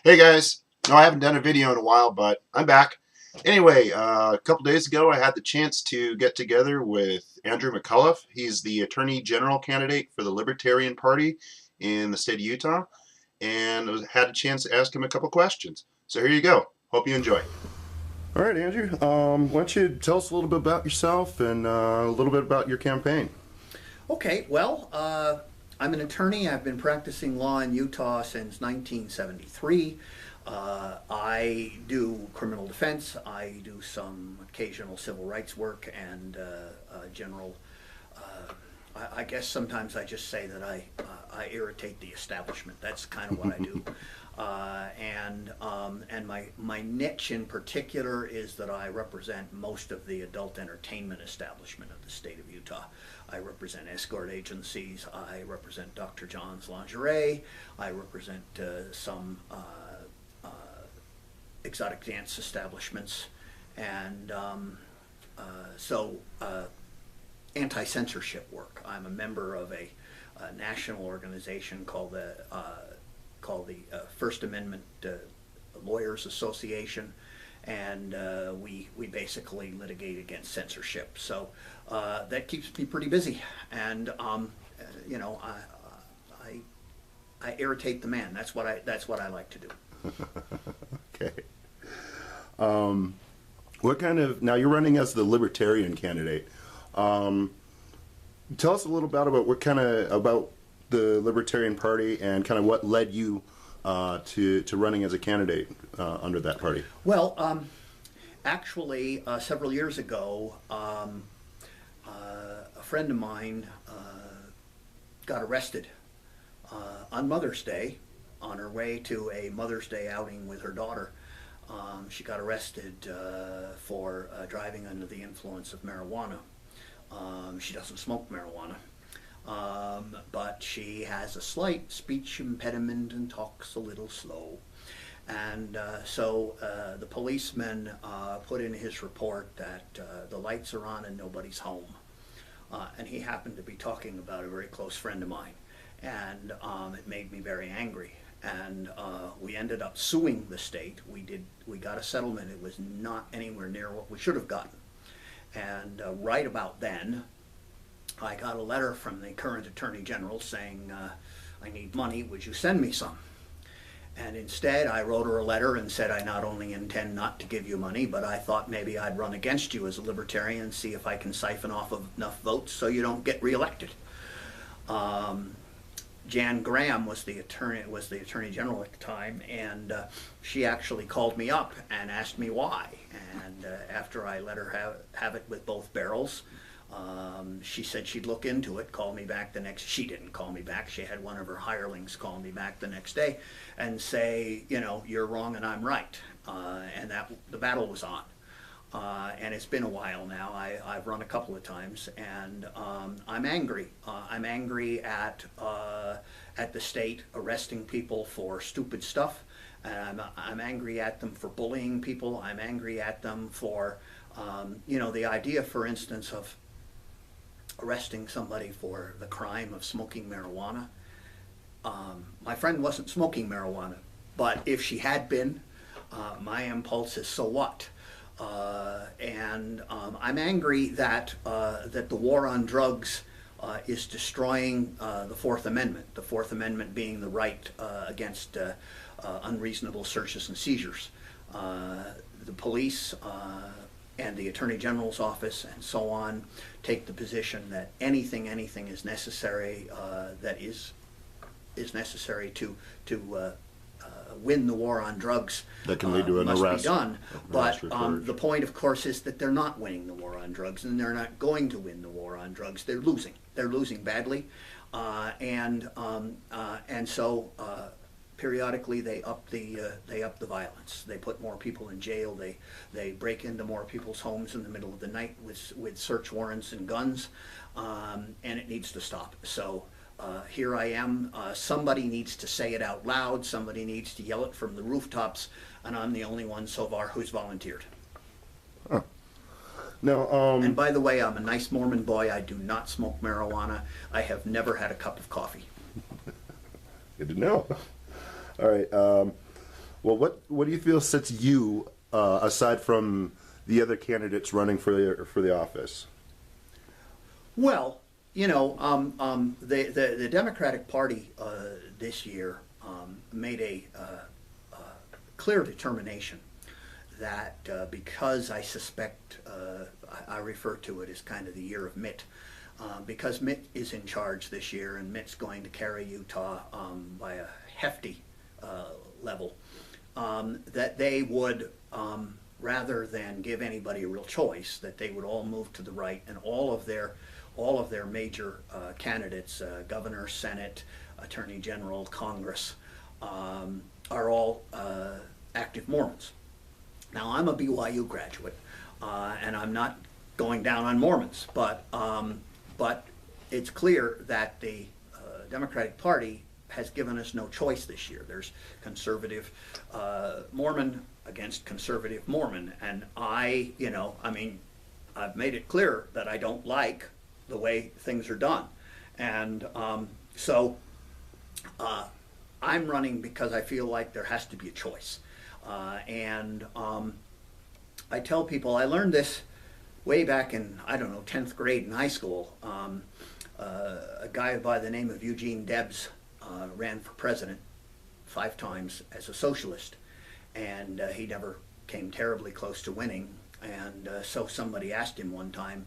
Hey guys, no, I haven't done a video in a while, but I'm back. Anyway, a couple days ago I had the chance to get together with Andrew McCullough. He's the Attorney General candidate for the Libertarian Party in the state of Utah, and I had a chance to ask him a couple questions. So here you go. Hope you enjoy. All right, Andrew, why don't you tell us a little bit about yourself and a little bit about your campaign? Okay, well, I'm an attorney. I've been practicing law in Utah since 1973. I do criminal defense. I do some occasional civil rights work and general. I guess sometimes I just say that I irritate the establishment. That's kind of what I do. And my niche in particular is that I represent most of the adult entertainment establishment of the state of Utah. I represent escort agencies. I represent Dr. John's Lingerie. I represent some exotic dance establishments, and anti-censorship work. I'm a member of a national organization called the First Amendment Lawyers Association, and we basically litigate against censorship. So that keeps me pretty busy, and you know, I irritate the man. That's what I like to do. Okay. What kind of, now you're running as the Libertarian candidate. Tell us a little bit about about the Libertarian Party and kind of what led you to running as a candidate under that party. Well, actually, several years ago, a friend of mine got arrested on Mother's Day on her way to a Mother's Day outing with her daughter. She got arrested for driving under the influence of marijuana. She doesn't smoke marijuana, but she has a slight speech impediment and talks a little slow. And so the policeman put in his report that the lights are on and nobody's home. And he happened to be talking about a very close friend of mine. And it made me very angry. And we ended up suing the state. We got a settlement. It was not anywhere near what we should have gotten. And right about then, I got a letter from the current Attorney General saying, I need money, would you send me some? And instead, I wrote her a letter and said, I not only intend not to give you money, but I thought maybe I'd run against you as a libertarian and see if I can siphon off enough votes so you don't get reelected. Jan Graham was the attorney general at the time, and she actually called me up and asked me why. And after I let her have it with both barrels, she said she'd look into it, call me back the next. She didn't call me back. She had one of her hirelings call me back the next day and say, you know, you're wrong and I'm right. And that the battle was on. And it's been a while now. I've run a couple of times, and I'm angry. I'm angry at the state arresting people for stupid stuff. I'm angry at them for bullying people. I'm angry at them for, you know, the idea, for instance, of arresting somebody for the crime of smoking marijuana. My friend wasn't smoking marijuana, but if she had been, my impulse is, so what? I'm angry that the war on drugs is destroying the Fourth Amendment. The Fourth Amendment being the right against unreasonable searches and seizures. The police and the Attorney General's office and so on take the position that anything is necessary that is necessary to win the war on drugs That can lead to an must arrest. be done. But the point, of course, is that they're not winning the war on drugs, and they're not going to win the war on drugs. They're losing. They're losing badly, and so periodically they up the violence. They put more people in jail. They break into more people's homes in the middle of the night with search warrants and guns, and it needs to stop. So. Here I am. Somebody needs to say it out loud. Somebody needs to yell it from the rooftops, and I'm the only one so far who's volunteered. Huh. Now, and by the way, I'm a nice Mormon boy. I do not smoke marijuana. I have never had a cup of coffee. Good to know. All right. Well, what do you feel sets you aside from the other candidates running for the office? Well, the Democratic Party this year made a clear determination that because I suspect I refer to it as kind of the year of Mitt, because Mitt is in charge this year and Mitt's going to carry Utah by a hefty level, that they would, rather than give anybody a real choice, that they would all move to the right, and all of their major candidates, governor, Senate, Attorney General, Congress, are all active Mormons. Now, I'm a BYU graduate, and I'm not going down on Mormons, but it's clear that the Democratic Party has given us no choice this year. There's conservative Mormon against conservative Mormon, and I've made it clear that I don't like the way things are done, and so I'm running because I feel like there has to be a choice. I tell people, I learned this way back in, 10th grade in high school. A guy by the name of Eugene Debs ran for president 5 times as a socialist, and he never came terribly close to winning. And so somebody asked him one time,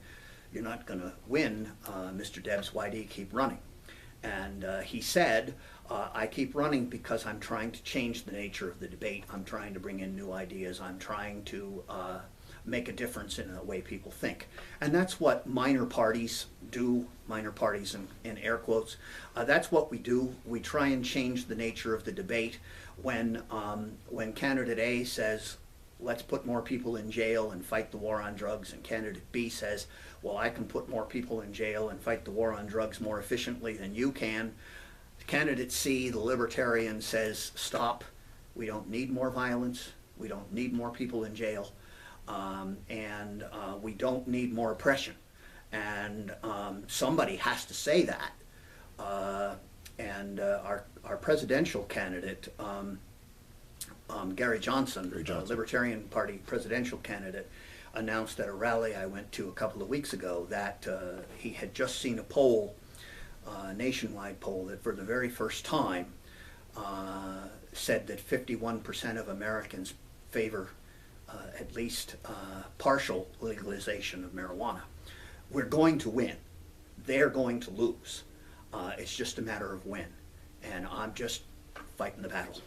"You're not going to win, Mr. Debs, why do you keep running?" And he said, I keep running because I'm trying to change the nature of the debate. I'm trying to bring in new ideas. I'm trying to make a difference in the way people think. And that's what minor parties do, minor parties in air quotes. That's what we do. We try and change the nature of the debate. When candidate A says, let's put more people in jail and fight the war on drugs, and candidate B says, well, I can put more people in jail and fight the war on drugs more efficiently than you can. Candidate C, the libertarian, says, stop, we don't need more violence, we don't need more people in jail, and we don't need more oppression. And somebody has to say that. Our presidential candidate, Gary Johnson, Libertarian Party presidential candidate, announced at a rally I went to a couple of weeks ago that he had just seen a poll, a nationwide poll, that for the very first time said that 51% of Americans favor at least partial legalization of marijuana. We're going to win. They're going to lose. It's just a matter of when. And I'm just fighting the battle.